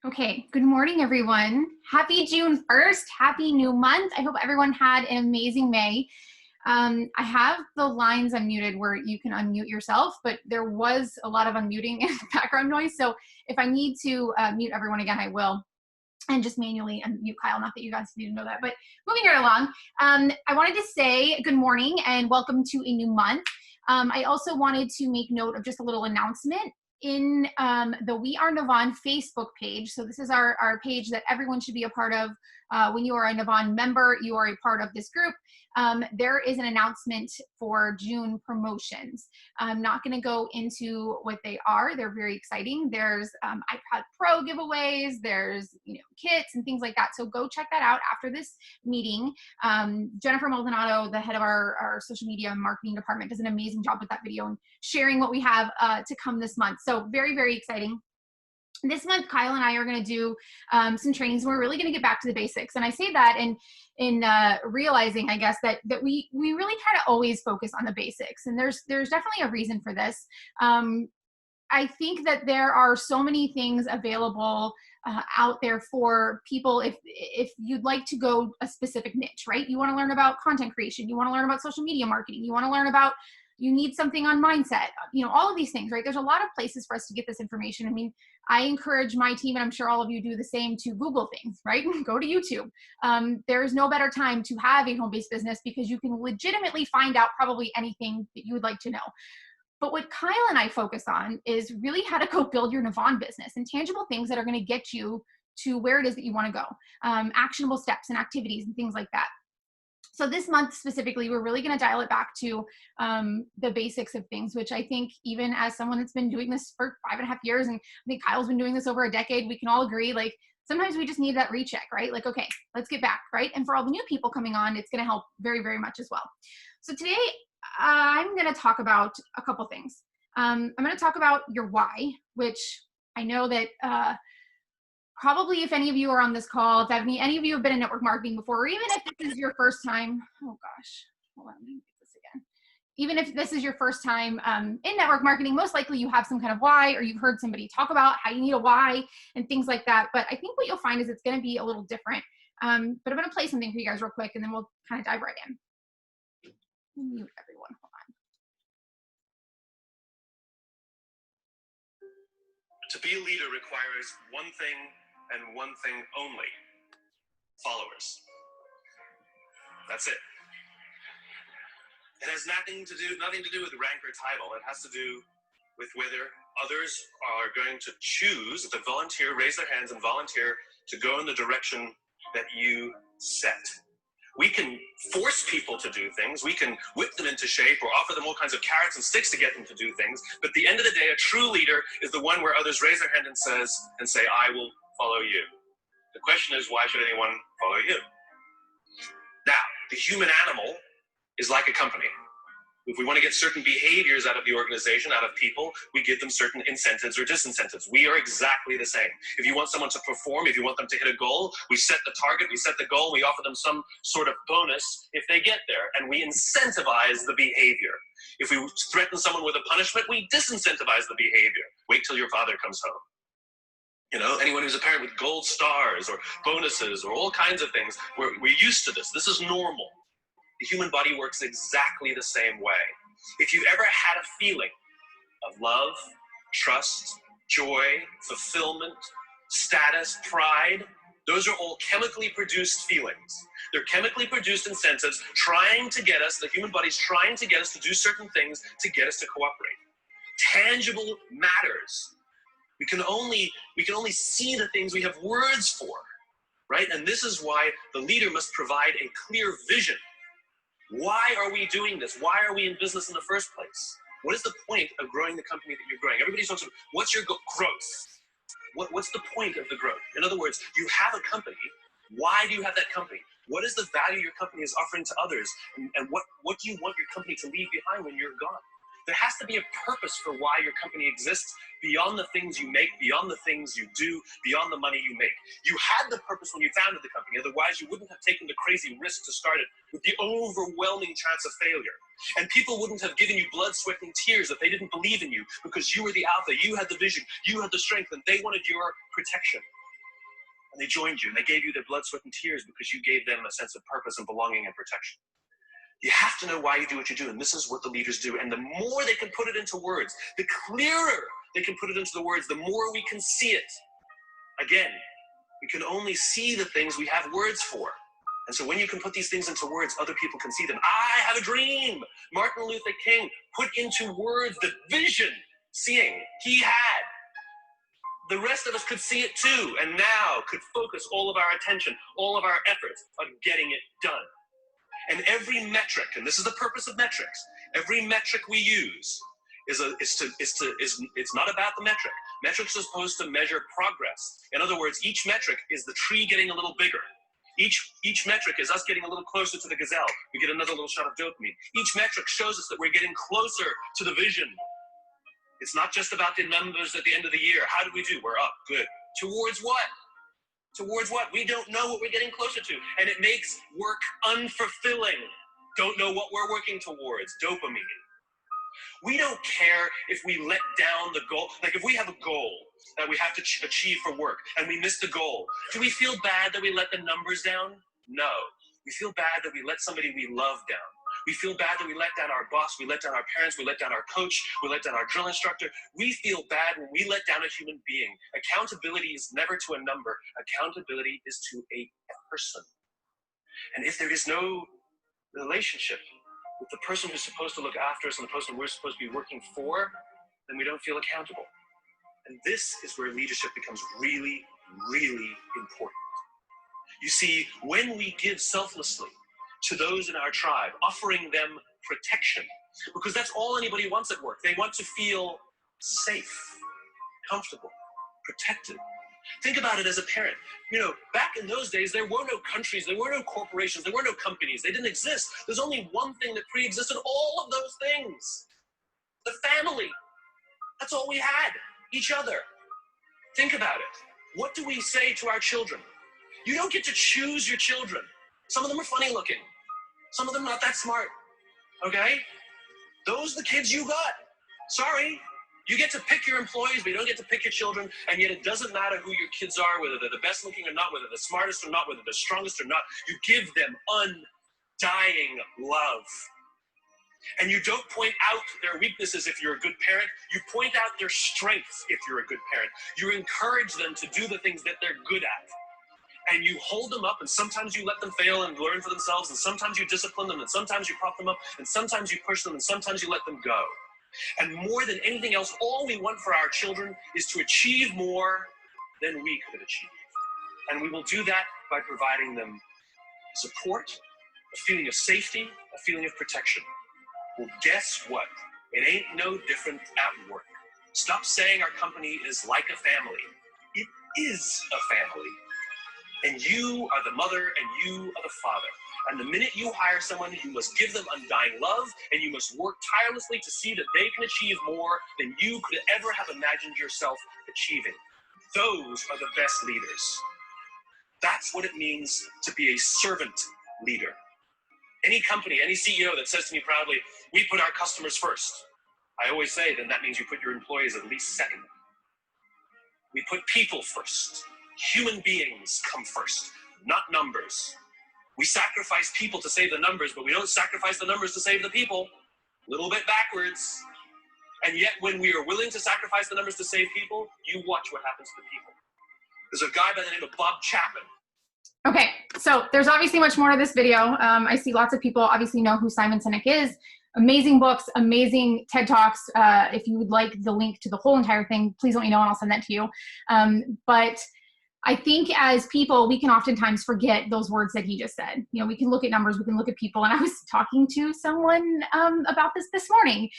Okay, good morning, everyone. Happy June 1st. Happy new month. I hope everyone had an amazing May. I have the lines unmuted where you can unmute yourself, but there was a lot of unmuting and background noise. So if I need to mute everyone again, I will. And just manually unmute Kyle, not that you guys need to know that, but moving right along. I wanted to say good morning and welcome to a new month. I also wanted to make note of just a little announcement in the We Are NAVAN Facebook page. So this is our page that everyone should be a part of. When you are a NAVAN member, you are a part of this group. There is an announcement for June promotions. I'm not going to go into what they are. They're very exciting. There's iPad Pro giveaways. There's kits and things like that. So go check that out after this meeting. Jennifer Maldonado, the head of our social media and marketing department, does an amazing job with that video and sharing what we have to come this month. So very, very exciting. This month, Kyle and I are going to do some trainings. We're really going to get back to the basics. And I say that in realizing, I guess, that we really try to always focus on the basics. And there's definitely a reason for this. I think that there are so many things available out there for people if you'd like to go a specific niche, right? You want to learn about content creation. You want to learn about social media marketing. You want to learn about, you need something on mindset, all of these things, right? There's a lot of places for us to get this information. I mean, I encourage my team, and I'm sure all of you do the same, to Google things, right? Go to YouTube. There's no better time to have a home-based business because you can legitimately find out probably anything that you would like to know. But what Kyle and I focus on is really how to go build your NAVAN business and tangible things that are going to get you to where it is that you want to go. Actionable steps and activities and things like that. So this month specifically, we're really going to dial it back to the basics of things, which I think even as someone that's been doing this for 5.5 years, and I think Kyle's been doing this over a decade, we can all agree, like, sometimes we just need that recheck, right? Like, okay, let's get back, right? And for all the new people coming on, it's going to help very, very much as well. So today, I'm going to talk about a couple things. I'm going to talk about your why, which I know that probably if any of you are on this call, if any of you have been in network marketing before, or even if this is your first time, oh gosh, hold on, let me get this again. Even if this is your first time in network marketing, most likely you have some kind of why, or you've heard somebody talk about how you need a why and things like that. But I think what you'll find is it's going to be a little different. But I'm going to play something for you guys real quick, and then we'll kind of dive right in. Mute everyone, hold on. To be a leader requires one thing and one thing only: followers. That's it. It has nothing to do with rank or title. It has to do with whether others are going to choose to volunteer, raise their hands and volunteer to go in the direction that you set. We can force people to do things. We can whip them into shape or offer them all kinds of carrots and sticks to get them to do things. But at the end of the day, a true leader is the one where others raise their hand and say, I will follow you. The question is, why should anyone follow you? Now, the human animal is like a company. If we want to get certain behaviors out of the organization, out of people, we give them certain incentives or disincentives. We are exactly the same. If you want someone to perform, if you want them to hit a goal, we set the target, we set the goal, we offer them some sort of bonus if they get there, and we incentivize the behavior. If we threaten someone with a punishment, we disincentivize the behavior. Wait till your father comes home. Anyone who's a parent with gold stars or bonuses or all kinds of things, we're used to this. This is normal. The human body works exactly the same way. If you've ever had a feeling of love, trust, joy, fulfillment, status, pride, those are all chemically produced feelings. They're chemically produced incentives trying to get us, the human body's trying to get us to do certain things to get us to cooperate. Tangible matters. We can only see the things we have words for, right? And this is why the leader must provide a clear vision. Why are we doing this? Why are we in business in the first place? What is the point of growing the company that you're growing? Everybody talks about, what's your growth? What's the point of the growth? In other words, you have a company. Why do you have that company? What is the value your company is offering to others? And what do you want your company to leave behind when you're gone? There has to be a purpose for why your company exists beyond the things you make, beyond the things you do, beyond the money you make. You had the purpose when you founded the company, otherwise you wouldn't have taken the crazy risk to start it with the overwhelming chance of failure. And people wouldn't have given you blood, sweat, and tears if they didn't believe in you, because you were the alpha, you had the vision, you had the strength, and they wanted your protection. And they joined you, and they gave you their blood, sweat, and tears because you gave them a sense of purpose and belonging and protection. You have to know why you do what you do, and this is what the leaders do. And the more they can put it into words, the clearer they can put it into the words, the more we can see it. Again, we can only see the things we have words for. And so when you can put these things into words, other people can see them. I have a dream. Martin Luther King put into words the vision, seeing he had. The rest of us could see it too, and now could focus all of our attention, all of our efforts on getting it done. And every metric, and this is the purpose of metrics, every metric we use it's not about the metric. Metrics are supposed to measure progress. In other words, each metric is the tree getting a little bigger. Each metric is us getting a little closer to the gazelle. We get another little shot of dopamine. Each metric shows us that we're getting closer to the vision. It's not just about the numbers at the end of the year. How do we do? We're up. Good. Towards what? Towards what? We don't know what we're getting closer to. And it makes work unfulfilling. Don't know what we're working towards. Dopamine. We don't care if we let down the goal. Like if we have a goal that we have to achieve for work and we miss the goal, do we feel bad that we let the numbers down? No. We feel bad that we let somebody we love down. We feel bad that we let down our boss, we let down our parents, we let down our coach, we let down our drill instructor. We feel bad when we let down a human being. Accountability is never to a number. Accountability is to a person. And if there is no relationship with the person who's supposed to look after us and the person we're supposed to be working for, then we don't feel accountable. And this is where leadership becomes really, really important. You see, when we give selflessly to those in our tribe, offering them protection, because that's all anybody wants at work. They want to feel safe, comfortable, protected. Think about it as a parent. You know, back in those days, there were no countries, there were no corporations, there were no companies. They didn't exist. There's only one thing that pre-existed all of those things. The family. That's all we had. Each other. Think about it. What do we say to our children? You don't get to choose your children. Some of them are funny looking. Some of them not that smart. Okay? Those are the kids you got. Sorry. You get to pick your employees, but you don't get to pick your children, and yet it doesn't matter who your kids are, whether they're the best looking or not, whether they're the smartest or not, whether they're the strongest or not. You give them undying love. And you don't point out their weaknesses if you're a good parent. You point out their strengths if you're a good parent. You encourage them to do the things that they're good at. And you hold them up, and sometimes you let them fail and learn for themselves, and sometimes you discipline them, and sometimes you prop them up, and sometimes you push them, and sometimes you let them go. And more than anything else, all we want for our children is to achieve more than we could achieve. And we will do that by providing them support, a feeling of safety, a feeling of protection. Well, guess what? It ain't no different at work. Stop saying our company is like a family. It is a family. And you are the mother and you are the father. And the minute you hire someone, you must give them undying love, and you must work tirelessly to see that they can achieve more than you could ever have imagined yourself achieving. Those are the best leaders. That's what it means to be a servant leader. Any company, any CEO that says to me proudly, we put our customers first, I always say, then that means you put your employees at least second. We put people first. Human beings come first, not numbers. We sacrifice people to save the numbers, but we don't sacrifice the numbers to save the people. A little bit backwards. And yet when we are willing to sacrifice the numbers to save people, you watch what happens to the people. There's a guy by the name of Bob Chapman. Okay, so there's obviously much more to this video. I see lots of people obviously know who Simon Sinek is. Amazing books, amazing TED Talks. If you would like the link to the whole entire thing, please let me know and I'll send that to you. But I think as people, we can oftentimes forget those words that he just said. You know, we can look at numbers, we can look at people. And I was talking to someone about this morning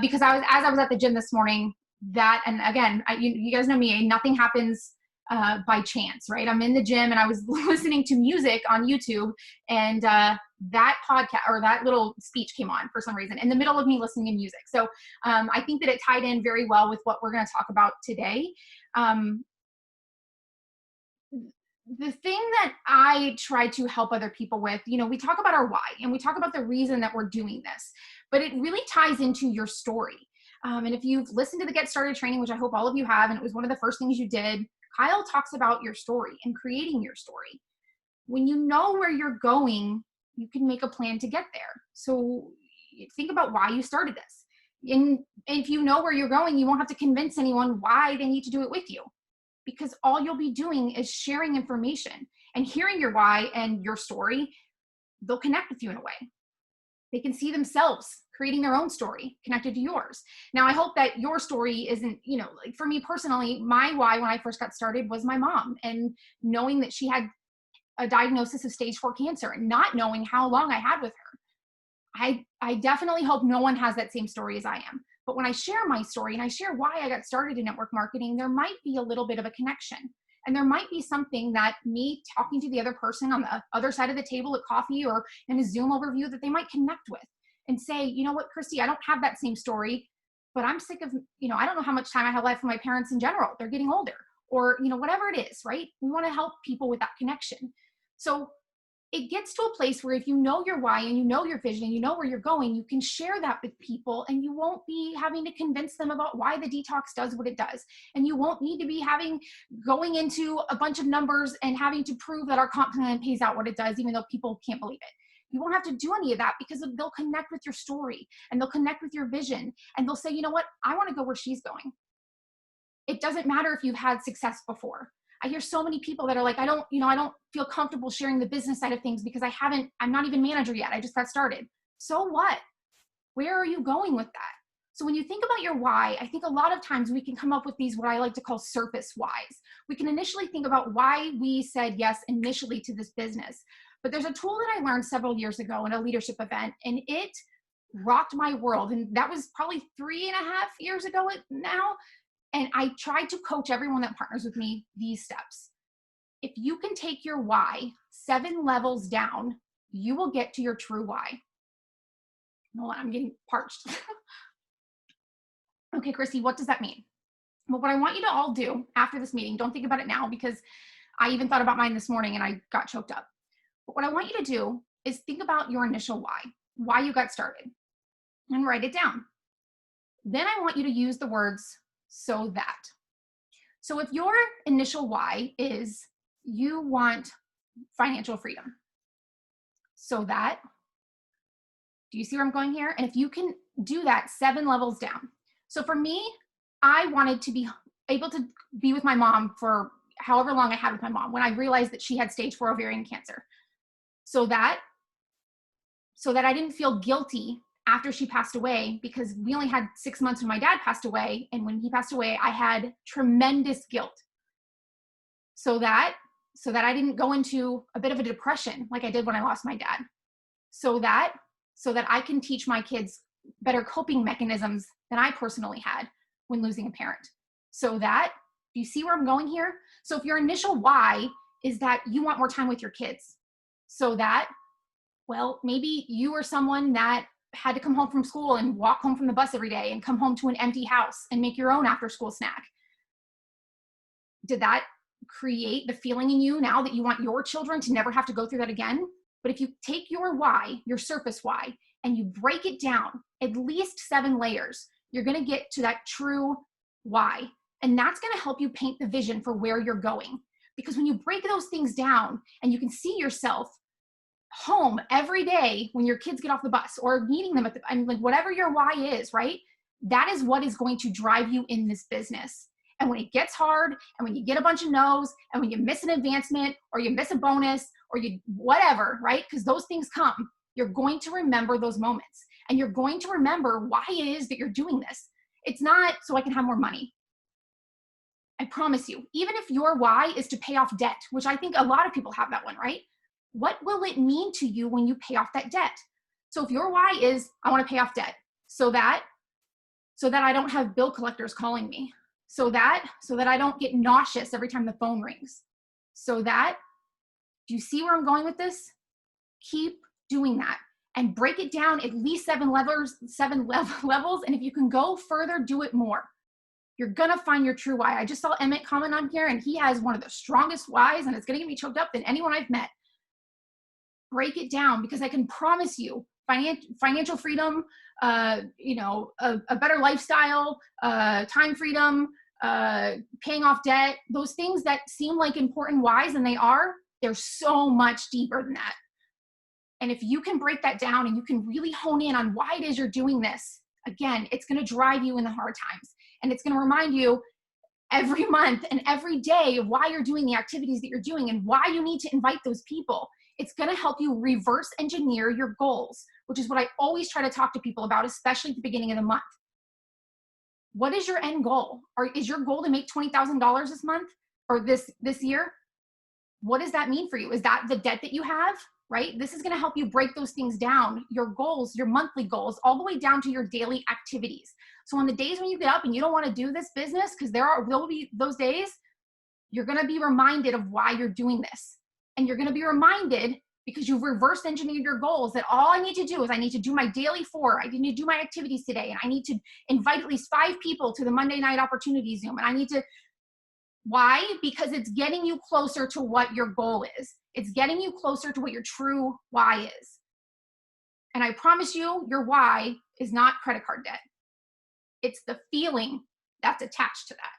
because as I was at the gym this morning, and again, you guys know me, nothing happens by chance, right? I'm in the gym and I was listening to music on YouTube, and that podcast or that little speech came on for some reason in the middle of me listening to music. So I think that it tied in very well with what we're going to talk about today. The thing that I try to help other people with, you know, we talk about our why and we talk about the reason that we're doing this, but it really ties into your story. And if you've listened to the Get Started training, which I hope all of you have, and it was one of the first things you did Kyle talks about your story and creating your story. When you know where you're going, you can make a plan to get there. So think about why you started this. And if you know where you're going, you won't have to convince anyone why they need to do it with you, because all you'll be doing is sharing information and hearing your why and your story. They'll connect with you in a way. They can see themselves creating their own story connected to yours. Now, I hope that your story isn't, like for me personally, my why when I first got started was my mom, and knowing that she had a diagnosis of stage 4 cancer and not knowing how long I had with her. I definitely hope no one has that same story as I am. But when I share my story and I share why I got started in network marketing, there might be a little bit of a connection. And there might be something that me talking to the other person on the other side of the table at coffee or in a Zoom overview that they might connect with and say, you know what, Christy, I don't have that same story, but I'm sick of, I don't know how much time I have left for my parents in general. They're getting older, or, whatever it is, right? We want to help people with that connection. So it gets to a place where if you know your why and you know your vision and you know where you're going, you can share that with people, and you won't be having to convince them about why the detox does what it does. And you won't need to be going into a bunch of numbers and having to prove that our comp plan pays out what it does, even though people can't believe it. You won't have to do any of that, because they'll connect with your story and they'll connect with your vision, and they'll say, you know what, I want to go where she's going. It doesn't matter if you've had success before. I hear so many people that are like, I don't feel comfortable sharing the business side of things because I'm not even manager yet. I just got started. So what? Where are you going with that? So when you think about your why, I think a lot of times we can come up with these, what I like to call surface whys. We can initially think about why we said yes initially to this business. But there's a tool that I learned several years ago in a leadership event, and it rocked my world. And that was probably 3.5 years ago now. And I tried to coach everyone that partners with me these steps. If you can take your why 7 levels down, you will get to your true why. Hold on, I'm getting parched. Okay, Chrissy, what does that mean? Well, what I want you to all do after this meeting, don't think about it now, because I even thought about mine this morning and I got choked up. But what I want you to do is think about your initial why you got started, and write it down. Then I want you to use the words so that. So if your initial why is you want financial freedom, so that, do you see where I'm going here? And if you can do that 7 levels down. So for me, I wanted to be able to be with my mom for however long I had with my mom when I realized that she had stage 4 ovarian cancer. So that I didn't feel guilty after she passed away, because we only had 6 months when my dad passed away. And when he passed away, I had tremendous guilt. So that I didn't go into a bit of a depression like I did when I lost my dad. So that I can teach my kids better coping mechanisms than I personally had when losing a parent. So that, do you see where I'm going here? So if your initial why is that you want more time with your kids, so that, well, maybe you are someone that had to come home from school and walk home from the bus every day and come home to an empty house and make your own after school snack. Did that create the feeling in you now that you want your children to never have to go through that again? But if you take your why, your surface why, and you break it down at least 7 layers, you're going to get to that true why. And that's going to help you paint the vision for where you're going. Because when you break those things down and you can see yourself home every day when your kids get off the bus, or meeting them at like whatever your why is, right? That is what is going to drive you in this business. And when it gets hard, and when you get a bunch of no's, and when you miss an advancement, or you miss a bonus, or you whatever, right? Because those things come, you're going to remember those moments, and you're going to remember why it is that you're doing this. It's not so I can have more money. I promise you, even if your why is to pay off debt, which I think a lot of people have that one, right? What will it mean to you when you pay off that debt? So if your why is, I want to pay off debt so that I don't have bill collectors calling me, so that I don't get nauseous every time the phone rings, so that, do you see where I'm going with this? Keep doing that and break it down at least 7 levels. And if you can go further, do it more. You're going to find your true why. I just saw Emmett comment on here, and he has one of the strongest whys, and it's going to get me choked up than anyone I've met. Break it down, because I can promise you financial freedom, a better lifestyle, time freedom, paying off debt, those things that seem like important whys, and they're so much deeper than that. And if you can break that down and you can really hone in on why it is you're doing this, again, it's going to drive you in the hard times. And it's going to remind you every month and every day of why you're doing the activities that you're doing and why you need to invite those people. It's going to help you reverse engineer your goals, which is what I always try to talk to people about, especially at the beginning of the month. What is your end goal? Or is your goal to make $20,000 this month or this year? What does that mean for you? Is that the debt that you have, right? This is going to help you break those things down, your goals, your monthly goals, all the way down to your daily activities. So on the days when you get up and you don't want to do this business, because there will be those days, you're going to be reminded of why you're doing this. And you're going to be reminded, because you've reverse engineered your goals, that all I need to do is I need to do my daily 4. I need to do my activities today. And I need to invite at least 5 people to the Monday night opportunity Zoom. And I need to, why? Because it's getting you closer to what your goal is. It's getting you closer to what your true why is. And I promise you, your why is not credit card debt. It's the feeling that's attached to that.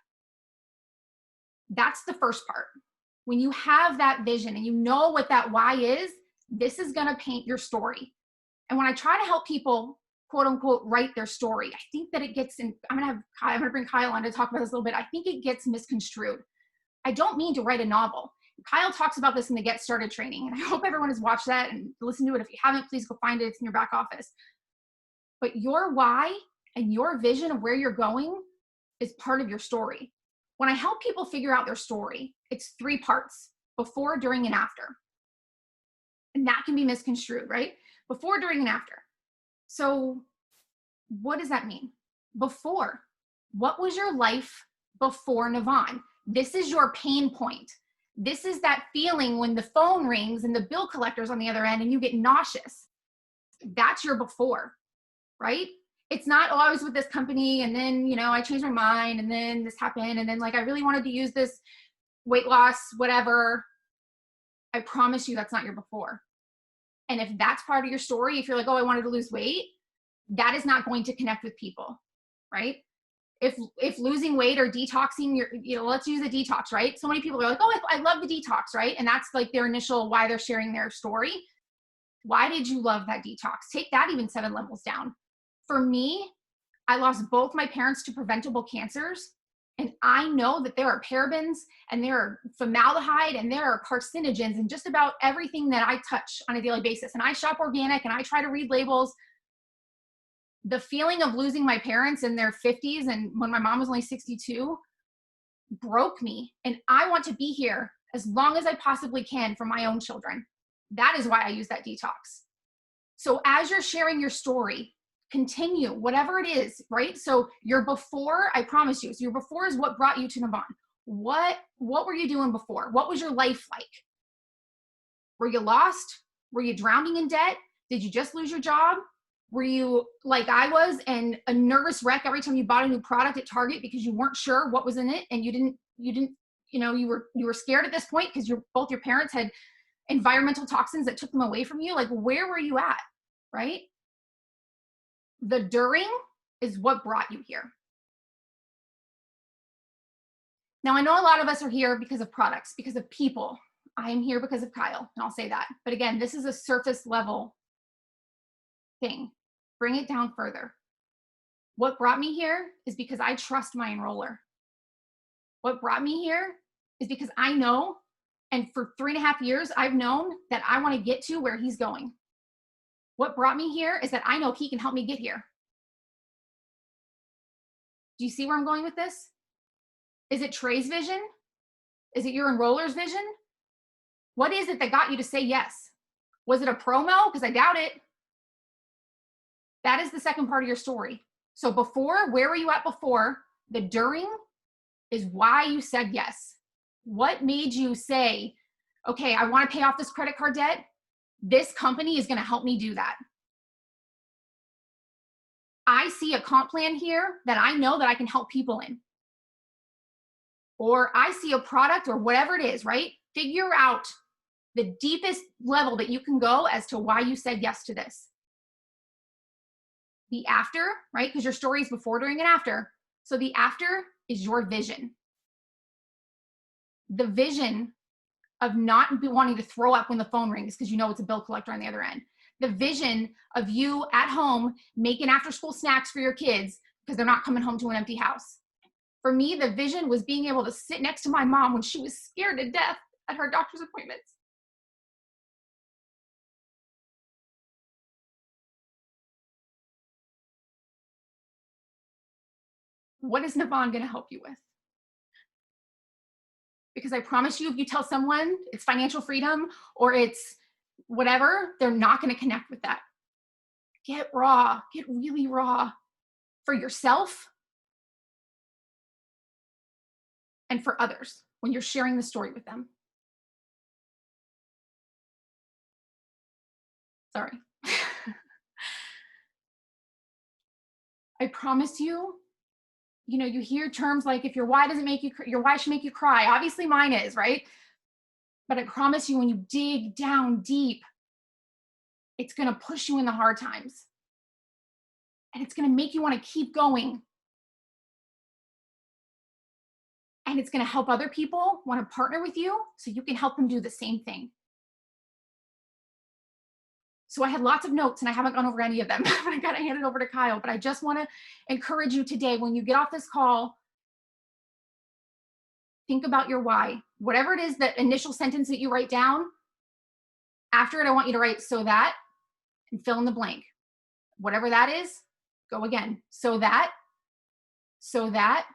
That's the first part. When you have that vision and you know what that why is, this is going to paint your story. And when I try to help people, quote unquote, write their story, I think that it gets in, I'm going to bring Kyle on to talk about this a little bit. I think it gets misconstrued. I don't mean to write a novel. Kyle talks about this in the Get Started training, and I hope everyone has watched that and listened to it. If you haven't, please go find it. It's in your back office. But your why and your vision of where you're going is part of your story. When I help people figure out their story, it's 3 parts: before, during, and after. And that can be misconstrued, right? Before, during, and after. So what does that mean? Before, what was your life before NAVAN? This is your pain point. This is that feeling when the phone rings and the bill collector's on the other end and you get nauseous. That's your before, right? It's not, oh, I was with this company and then, I changed my mind and then this happened and then I really wanted to use this weight loss, whatever. I promise you that's not your before. And if that's part of your story, if you're like, oh, I wanted to lose weight, that is not going to connect with people, right? If losing weight or detoxing, let's use a detox, right? So many people are like, oh, I love the detox, right? And that's like their initial why they're sharing their story. Why did you love that detox? Take that even 7 levels down. For me, I lost both my parents to preventable cancers. And I know that there are parabens and there are formaldehyde and there are carcinogens in just about everything that I touch on a daily basis. And I shop organic and I try to read labels. The feeling of losing my parents in their 50s and when my mom was only 62 broke me. And I want to be here as long as I possibly can for my own children. That is why I use that detox. So as you're sharing your story, continue whatever it is, right? So your before, I promise you, so your before is what brought you to NAVAN. What were you doing before? What was your life like? Were you lost? Were you drowning in debt? Did you just lose your job? Were you like I was and a nervous wreck every time you bought a new product at Target because you weren't sure what was in it and you were scared at this point because both your parents had environmental toxins that took them away from you? Like, where were you at, right? The during is what brought you here. Now, I know a lot of us are here because of products, because of people. I am here because of Kyle, and I'll say that. But again, this is a surface level thing. Bring it down further. What brought me here is because I trust my enroller. What brought me here is because I know, and for 3.5 years, I've known that I want to get to where he's going. What brought me here is that I know he can help me get here. Do you see where I'm going with this? Is it Trey's vision? Is it your enroller's vision? What is it that got you to say yes? Was it a promo? Because I doubt it. That is the second part of your story. So before, where were you at before? The during is why you said yes. What made you say, okay, I want to pay off this credit card debt. This company is going to help me do that. I see a comp plan here that I know that I can help people in. Or I see a product or whatever it is, right? Figure out the deepest level that you can go as to why you said yes to this. The after, right? Because your story is before, during, and after. So the after is your vision. The vision of not wanting to throw up when the phone rings because you know it's a bill collector on the other end. The vision of you at home making after school snacks for your kids because they're not coming home to an empty house. For me, the vision was being able to sit next to my mom when she was scared to death at her doctor's appointments. What is NAVAN going to help you with? Because I promise you, if you tell someone it's financial freedom or it's whatever, they're not going to connect with that. Get raw, get really raw for yourself and for others when you're sharing the story with them. Sorry. I promise you, you know, you hear terms like if your why doesn't make you, your why should make you cry. Obviously mine is, right? But I promise you, when you dig down deep, it's going to push you in the hard times. And it's going to make you want to keep going. And it's going to help other people want to partner with you so you can help them do the same thing. So I had lots of notes and I haven't gone over any of them, but I got to hand it over to Kyle. But I just want to encourage you today, when you get off this call, think about your why. Whatever it is, that initial sentence that you write down, after it, I want you to write so that and fill in the blank. Whatever that is, go again. So that, so that,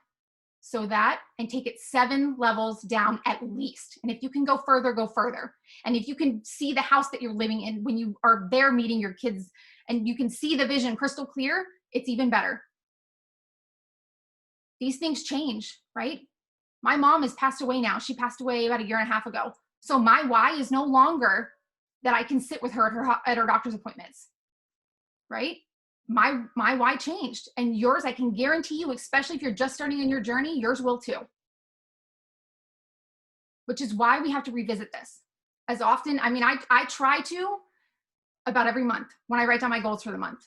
so that, and take it 7 levels down at least. And if you can go further, go further. And if you can see the house that you're living in when you are there meeting your kids and you can see the vision crystal clear, it's even better. These things change, right? My mom has passed away now. She passed away about 1.5 years ago. So my why is no longer that I can sit with her at her doctor's appointments, right? My why changed, and yours, I can guarantee you, especially if you're just starting on your journey, yours will too. Which is why we have to revisit this as often. I mean, I try to about every month when I write down my goals for the month,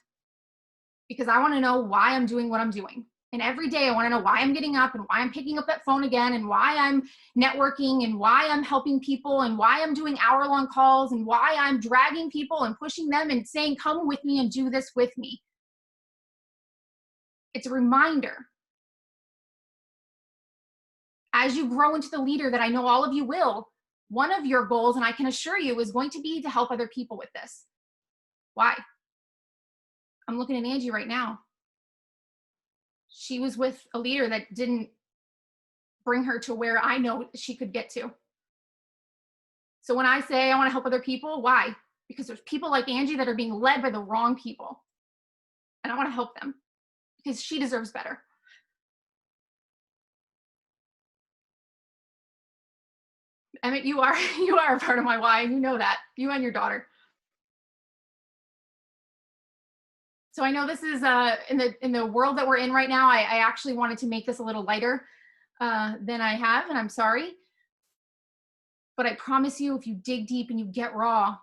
because I want to know why I'm doing what I'm doing. And every day I want to know why I'm getting up and why I'm picking up that phone again and why I'm networking and why I'm helping people and why I'm doing hour-long calls and why I'm dragging people and pushing them and saying, come with me and do this with me. It's a reminder as you grow into the leader that I know all of you will. One of your goals, and I can assure you, is going to be to help other people with this. Why? I'm looking at Angie right now. She was with a leader that didn't bring her to where I know she could get to. So when I say I want to help other people, why? Because there's people like Angie that are being led by the wrong people. And I want to help them because she deserves better. Emmett, you are a part of my why, and you know that. You and your daughter. So I know this is in the world that we're in right now. I actually wanted to make this a little lighter than I have, and I'm sorry. But I promise you, if you dig deep and you get raw,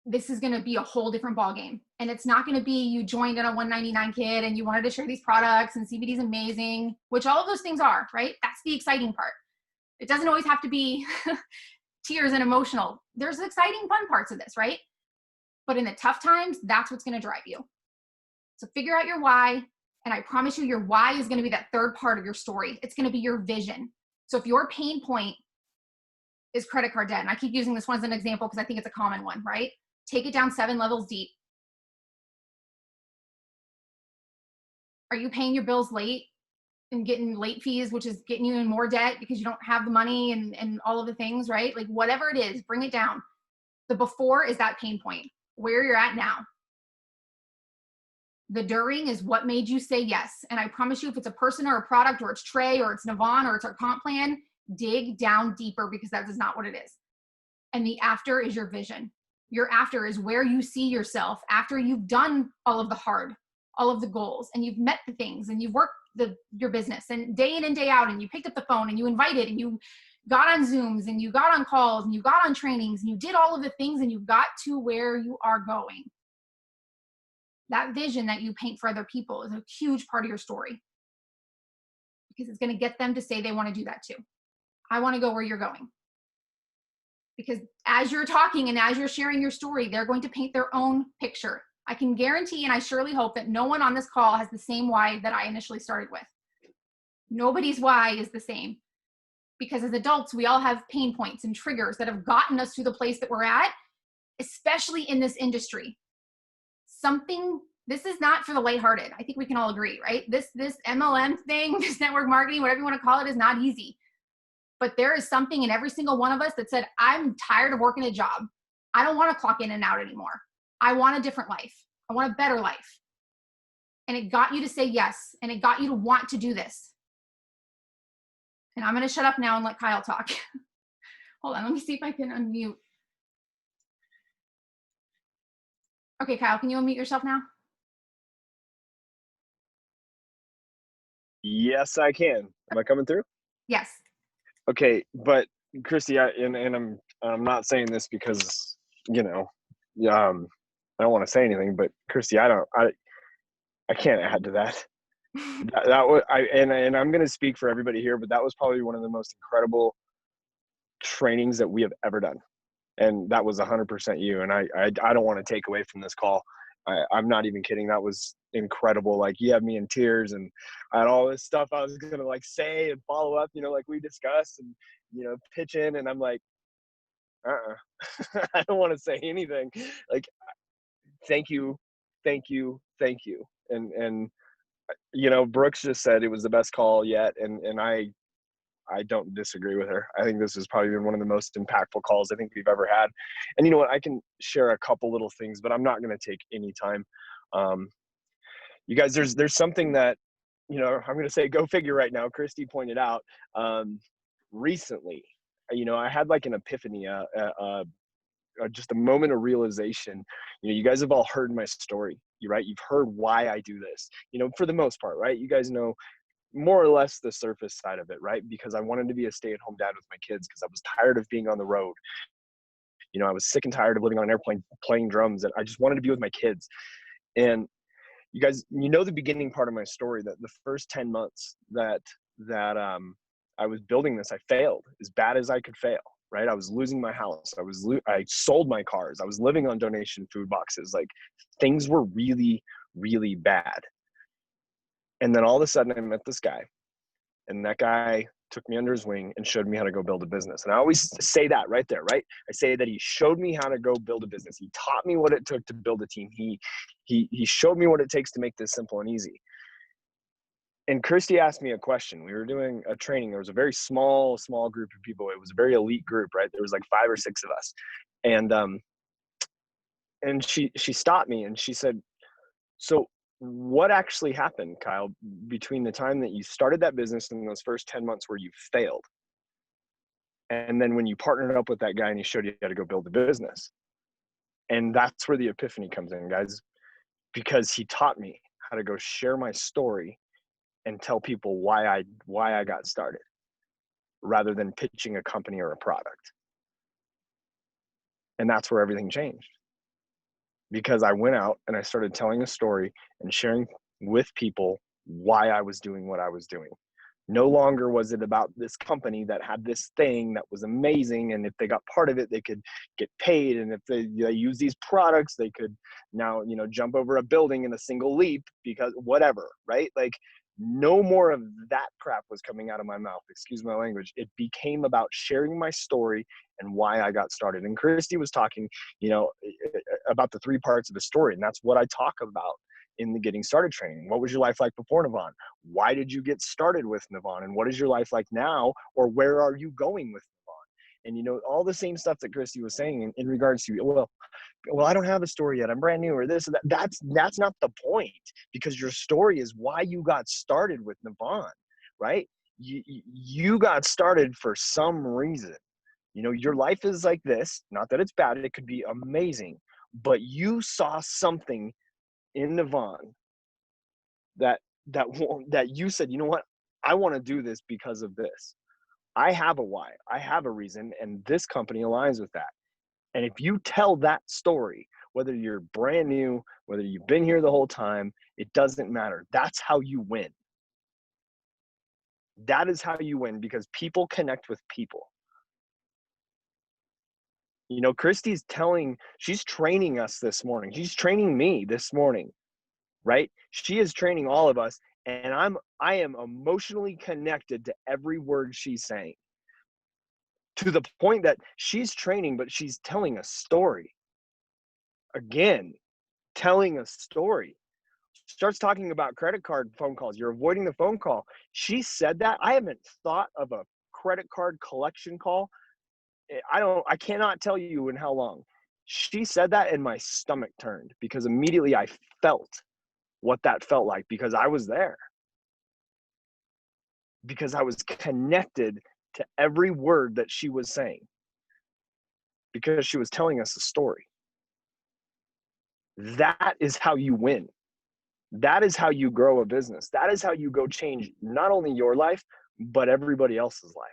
this is going to be a whole different ballgame. And it's not going to be you joined in a 199 kid and you wanted to share these products and CBD is amazing, which all of those things are, right? That's the exciting part. It doesn't always have to be tears and emotional. There's exciting, fun parts of this, right? But in the tough times, that's what's going to drive you. So figure out your why. And I promise you, your why is going to be that third part of your story. It's going to be your vision. So if your pain point is credit card debt, and I keep using this one as an example because I think it's a common one, right? Take it down 7 levels deep. Are you paying your bills late and getting late fees, which is getting you in more debt because you don't have the money and all of the things, right? Like whatever it is, bring it down. The before is that pain point, where you're at now. The during is what made you say yes. And I promise you, if it's a person or a product or it's Trey or it's NAVAN or it's our comp plan, dig down deeper because that is not what it is. And the after is your vision. Your after is where you see yourself after you've done all of the hard, all of the goals, and you've met the things and you've worked your business and day in and day out, and you picked up the phone and you invited and you got on Zooms and you got on calls and you got on trainings and you did all of the things and you got to where you are going. That vision that you paint for other people is a huge part of your story. because it's going to get them to say they want to do that too. I want to go where you're going. Because as you're talking and as you're sharing your story, they're going to paint their own picture. I can guarantee, and I surely hope, that no one on this call has the same why that I initially started with. Nobody's why is the same. Because as adults, we all have pain points and triggers that have gotten us to the place that we're at, especially in this industry. This is not for the lighthearted. I think we can all agree, right? This MLM thing, this network marketing, whatever you want to call it, is not easy. But there is something in every single one of us that said, I'm tired of working a job. I don't want to clock in and out anymore. I want a different life. I want a better life. And it got you to say yes. And it got you to want to do this. And I'm going to shut up now and let Kyle talk. Hold on. Let me see if I can unmute. Okay, Kyle, can you unmute yourself now? Yes, I can. Am I coming through? Yes. Okay, but Christy, I'm not saying this because, I don't want to say anything, but Christy, I can't add to that. that was and I'm going to speak for everybody here, but that was probably one of the most incredible trainings that we have ever done. And that was 100% you. And I don't want to take away from this call. I'm not even kidding. That was incredible. Like, you had me in tears, and I had all this stuff I was going to like say and follow up, like we discussed, and, pitch in. And I'm like, I don't want to say anything. Like, thank you. Thank you. Thank you. And, Brooks just said it was the best call yet. And I don't disagree with her. I think this has probably been one of the most impactful calls I think we've ever had. And you know what? I can share a couple little things, but I'm not going to take any time. You guys, there's something that, I'm going to say go figure right now. Christy pointed out recently, I had like an epiphany, just a moment of realization. You guys have all heard my story, right? You've heard why I do this, for the most part, right? You guys know more or less the surface side of it, right? Because I wanted to be a stay-at-home dad with my kids because I was tired of being on the road. I was sick and tired of living on an airplane playing drums, and I just wanted to be with my kids. And you guys, the beginning part of my story, that the first 10 months that I was building this, I failed as bad as I could fail, right? I was losing my house. I sold my cars. I was living on donation food boxes. Like, things were really, really bad. And then all of a sudden I met this guy, and that guy took me under his wing and showed me how to go build a business. And I always say that right there, right? I say that he showed me how to go build a business. He taught me what it took to build a team. He showed me what it takes to make this simple and easy. And Kirsty asked me a question. We were doing a training. There was a very small group of people. It was a very elite group, right? There was like 5 or 6 of us. And she stopped me and she said, so what actually happened, Kyle, between the time that you started that business and those first 10 months where you failed, and then when you partnered up with that guy and he showed you how to go build the business? And that's where the epiphany comes in, guys, because he taught me how to go share my story and tell people why I got started, rather than pitching a company or a product. And that's where everything changed. Because I went out and I started telling a story and sharing with people why I was doing what I was doing. No longer was it about this company that had this thing that was amazing, and if they got part of it, they could get paid. And if they use these products, they could now, jump over a building in a single leap, because whatever, right? Like, no more of that crap was coming out of my mouth. Excuse my language. It became about sharing my story and why I got started. And Christy was talking, about the 3 parts of the story. And that's what I talk about in the Getting Started training. What was your life like before NAVAN? Why did you get started with NAVAN? And what is your life like now? Or where are you going with NAVAN? And, all the same stuff that Christy was saying in regards to, well, I don't have a story yet. I'm brand new, or this, or that. That's not the point, because your story is why you got started with NAVAN, right? You got started for some reason. Your life is like this. Not that it's bad. It could be amazing. But you saw something in NAVAN that you said, you know what? I want to do this because of this. I have a why. I have a reason, and this company aligns with that. And if you tell that story, whether you're brand new, whether you've been here the whole time, it doesn't matter. That's how you win. That is how you win, because people connect with people. You know, she's training us this morning. She's training me this morning, right? She is training all of us, and I am emotionally connected to every word she's saying, to the point that she's training, but she's telling a story. Again, telling a story. Starts talking about credit card phone calls. You're avoiding the phone call. She said that. I haven't thought of a credit card collection call. I cannot tell you in how long. She said that and my stomach turned, because immediately I felt what that felt like, because I was there. Because I was connected to every word that she was saying. Because she was telling us a story. That is how you win. That is how you grow a business. That is how you go change not only your life, but everybody else's life.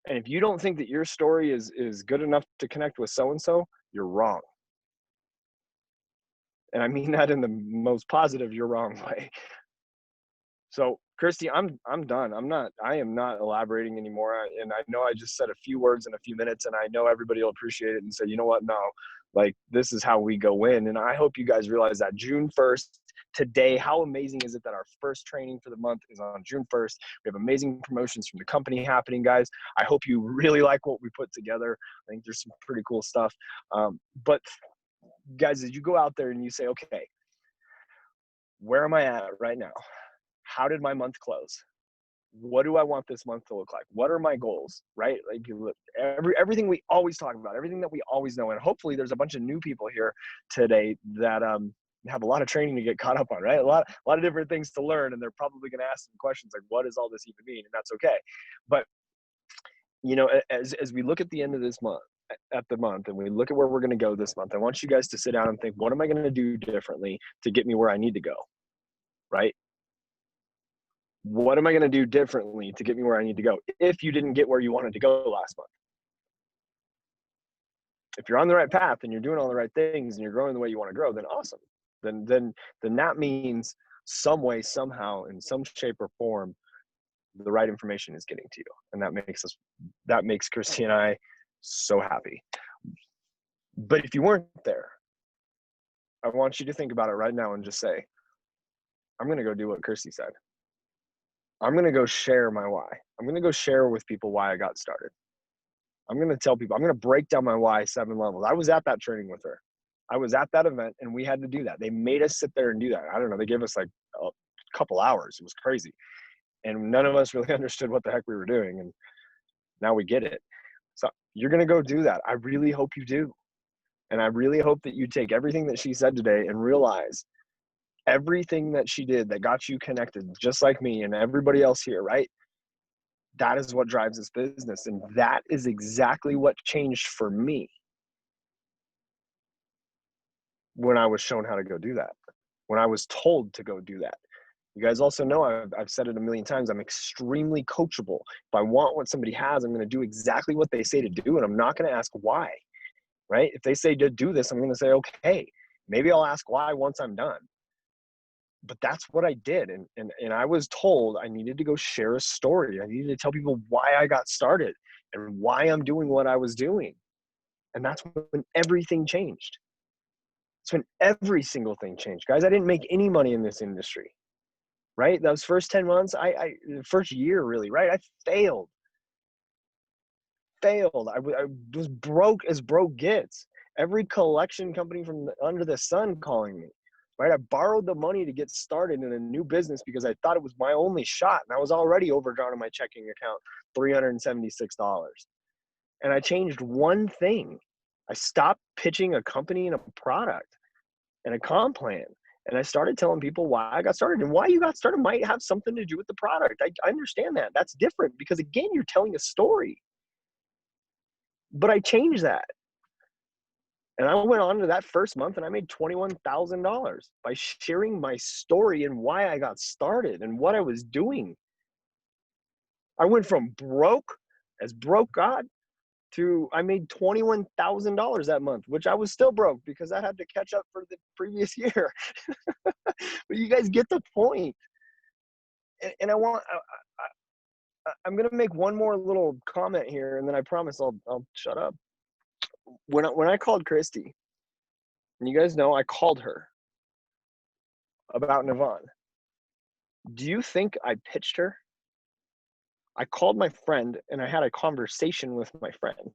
And if you don't think that your story is good enough to connect with so-and-so, you're wrong. And I mean that in the most positive, you're wrong way. So, Christy, I'm done. I am not elaborating anymore. And I know I just said a few words in a few minutes, and I know everybody will appreciate it and say, you know what? No, like, this is how we go in. And I hope you guys realize that June 1st, today, how amazing is it that our first training for the month is on June 1st? We have amazing promotions from the company happening, guys. I hope you really like what we put together. I think there's some pretty cool stuff. But guys, as you go out there and you say, okay, where am I at right now? How did my month close? What do I want this month to look like? What are my goals, right? Like, everything we always talk about, everything that we always know. And hopefully there's a bunch of new people here today that have a lot of training to get caught up on, right? A lot of different things to learn. And they're probably going to ask some questions like, what does all this even mean? And that's okay. But, you know, as we look at the end of this month, and we look at where we're going to go this month, I want you guys to sit down and think, what am I going to do differently to get me where I need to go, right? What am I going to do differently to get me where I need to go if you didn't get where you wanted to go last month? If you're on the right path and you're doing all the right things and you're growing the way you want to grow, then awesome. Then that means some way, somehow, in some shape or form, the right information is getting to you. And that makes Christy and I so happy. But if you weren't there, I want you to think about it right now and just say, I'm going to go do what Christy said. I'm going to go share my why. I'm going to go share with people why I got started. I'm going to tell people, I'm going to break down my why 7 levels. I was at that training with her. I was at that event and we had to do that. They made us sit there and do that. I don't know. They gave us like a couple hours. It was crazy. And none of us really understood what the heck we were doing. And now we get it. So you're going to go do that. I really hope you do. And I really hope that you take everything that she said today and realize everything that she did that got you connected, just like me and everybody else here, right? That is what drives this business. And that is exactly what changed for me when I was shown how to go do that, when I was told to go do that. You guys also know, I've said it a million times, I'm extremely coachable. If I want what somebody has, I'm going to do exactly what they say to do, and I'm not going to ask why, right? If they say to do this, I'm going to say, okay, maybe I'll ask why once I'm done. But that's what I did. And I was told I needed to go share a story. I needed to tell people why I got started and why I'm doing what I was doing. And that's when everything changed. It's when every single thing changed. Guys, I didn't make any money in this industry, right? Those first 10 months, the first year really, right? I failed. I was broke as broke gets. Every collection company from under the sun calling me. Right, I borrowed the money to get started in a new business because I thought it was my only shot, and I was already overdrawn in my checking account, $376. And I changed one thing. I stopped pitching a company and a product and a comp plan, and I started telling people why I got started. And why you got started might have something to do with the product. I understand that. That's different because, again, you're telling a story. But I changed that. And I went on to that first month and I made $21,000 by sharing my story and why I got started and what I was doing. I went from broke God to I made $21,000 that month, which I was still broke because I had to catch up for the previous year. But you guys get the point. And I'm gonna make one more little comment here, and then I promise I'll shut up. When I called Christy, and you guys know I called her about NAVAN. Do you think I pitched her? I called my friend and I had a conversation with my friend.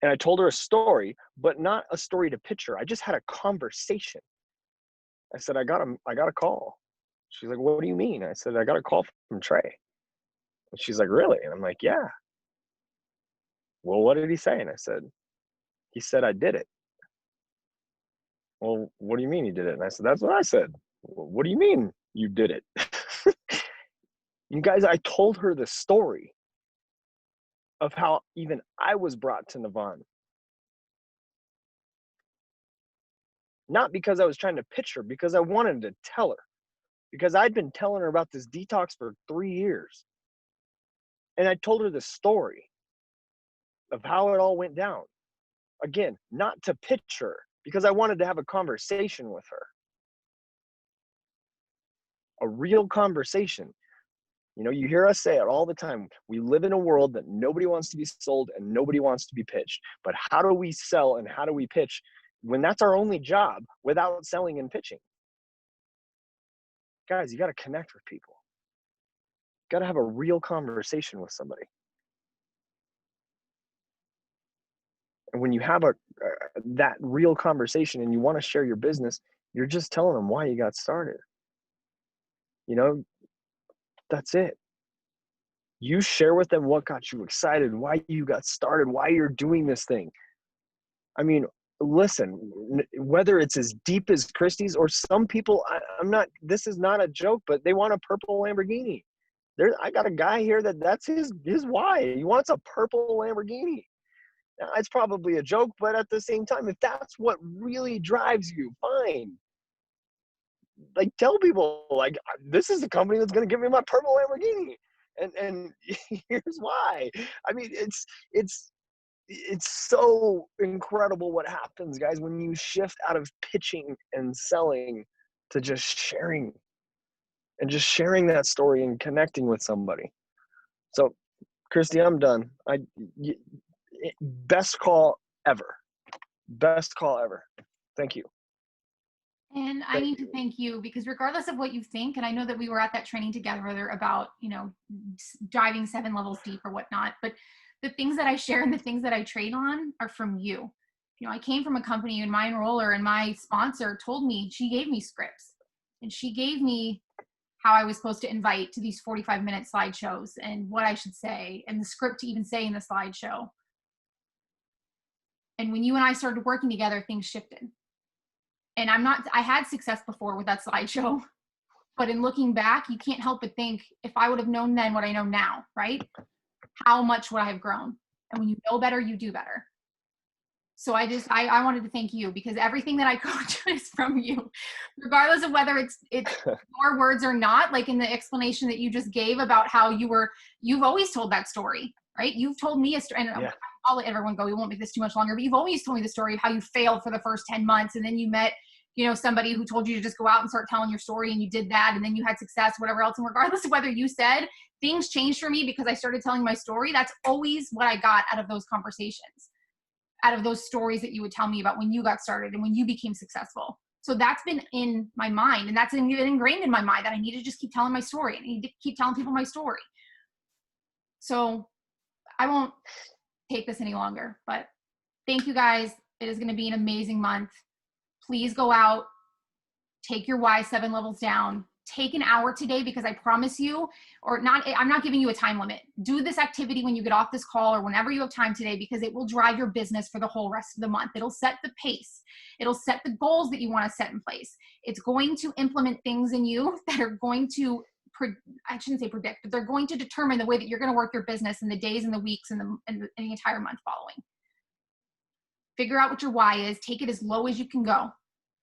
And I told her a story, but not a story to pitch her. I just had a conversation. I said, I got a call. She's like, what do you mean? I said, I got a call from Trey. And she's like, really? And I'm like, yeah. Well, what did he say? And I said, he said, I did it. Well, what do you mean you did it? And I said, that's what I said. Well, what do you mean you did it? You guys, I told her the story of how even I was brought to NAVAN. Not because I was trying to pitch her, because I wanted to tell her. Because I'd been telling her about this detox for 3 years. And I told her the story of how it all went down. Again, not to pitch her, because I wanted to have a conversation with her. A real conversation. You know, you hear us say it all the time. We live in a world that nobody wants to be sold and nobody wants to be pitched. But how do we sell and how do we pitch when that's our only job without selling and pitching? Guys, you got to connect with people. You got to have a real conversation with somebody. And when you have that real conversation and you want to share your business, you're just telling them why you got started. You know, that's it. You share with them what got you excited, why you got started, why you're doing this thing. I mean, listen, whether it's as deep as Christie's or some people, this is not a joke, but they want a purple Lamborghini. I got a guy here that's his why. He wants a purple Lamborghini. Now, it's probably a joke, but at the same time, if that's what really drives you, fine. Like, tell people, like, this is the company that's going to give me my purple Lamborghini. And here's why. I mean, it's so incredible what happens, guys, when you shift out of pitching and selling to just sharing that story and connecting with somebody. So, Christy, I'm done. Best call ever. Best call ever. Thank you. And I need to thank you, because regardless of what you think, and I know that we were at that training together about, you know, diving 7 levels deep or whatnot, but the things that I share and the things that I trade on are from you. You know, I came from a company, and my enroller and my sponsor told me, she gave me scripts and she gave me how I was supposed to invite to these 45-minute slideshows and what I should say and the script to even say in the slideshow. And when you and I started working together, things shifted. And I had success before with that slideshow, but in looking back, you can't help but think, if I would have known then what I know now, right? How much would I have grown? And when you know better, you do better. So I wanted to thank you, because everything that I coach is from you, regardless of whether it's your words or not. Like in the explanation that you just gave about how you've always told that story, right? You've told me a story, and yeah. I'll let everyone go. We won't make this too much longer, but you've always told me the story of how you failed for the first 10 months. And then you met, you know, somebody who told you to just go out and start telling your story, and you did that. And then you had success, whatever else. And regardless of whether you said things changed for me because I started telling my story, that's always what I got out of those conversations, out of those stories that you would tell me about when you got started and when you became successful. So that's been in my mind, and that's been ingrained in my mind, that I need to just keep telling my story. I need to keep telling people my story. So I won't take this any longer, but thank you guys. It is going to be an amazing month. Please go out, take your why 7 levels down, take an hour today, because I promise you, I'm not giving you a time limit. Do this activity when you get off this call or whenever you have time today, because it will drive your business for the whole rest of the month. It'll set the pace. It'll set the goals that you want to set in place. It's going to implement things in you that are going to, I shouldn't say predict, but they're going to determine the way that you're going to work your business in the days and the weeks and the entire month following. Figure out what your why is. Take it as low as you can go.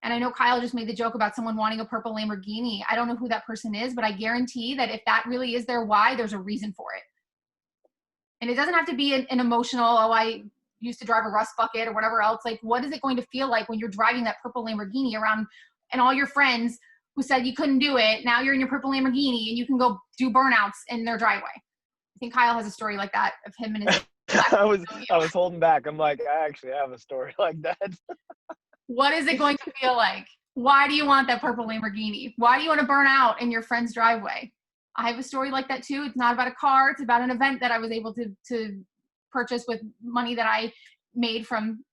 And I know Kyle just made the joke about someone wanting a purple Lamborghini. I don't know who that person is, but I guarantee that if that really is their why, there's a reason for it. And it doesn't have to be an emotional, oh, I used to drive a rust bucket or whatever else. Like, what is it going to feel like when you're driving that purple Lamborghini around and all your friends who said you couldn't do it. Now you're in your purple Lamborghini and you can go do burnouts in their driveway. I think Kyle has a story like that of him and his I was holding back. I'm like, I actually have a story like that. What is it going to feel like? Why do you want that purple Lamborghini? Why do you want to burn out in your friend's driveway? I have a story like that too. It's not about a car. It's about an event that I was able to purchase with money that I made from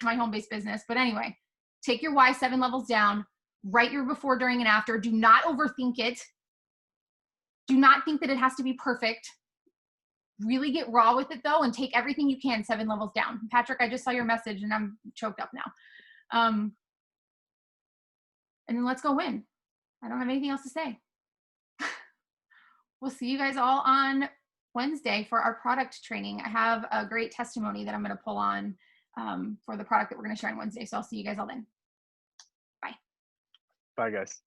my home-based business. But anyway, take your why 7 levels down. Write your before, during, and after. Do not overthink it. Do not think that it has to be perfect. Really get raw with it though, and take everything you can 7 levels down. Patrick, I just saw your message and I'm choked up now. And then let's go win. I don't have anything else to say. We'll see you guys all on Wednesday for our product training. I have a great testimony that I'm going to pull on for the product that we're going to share on Wednesday. So I'll see you guys all then. Bye. Bye, guys.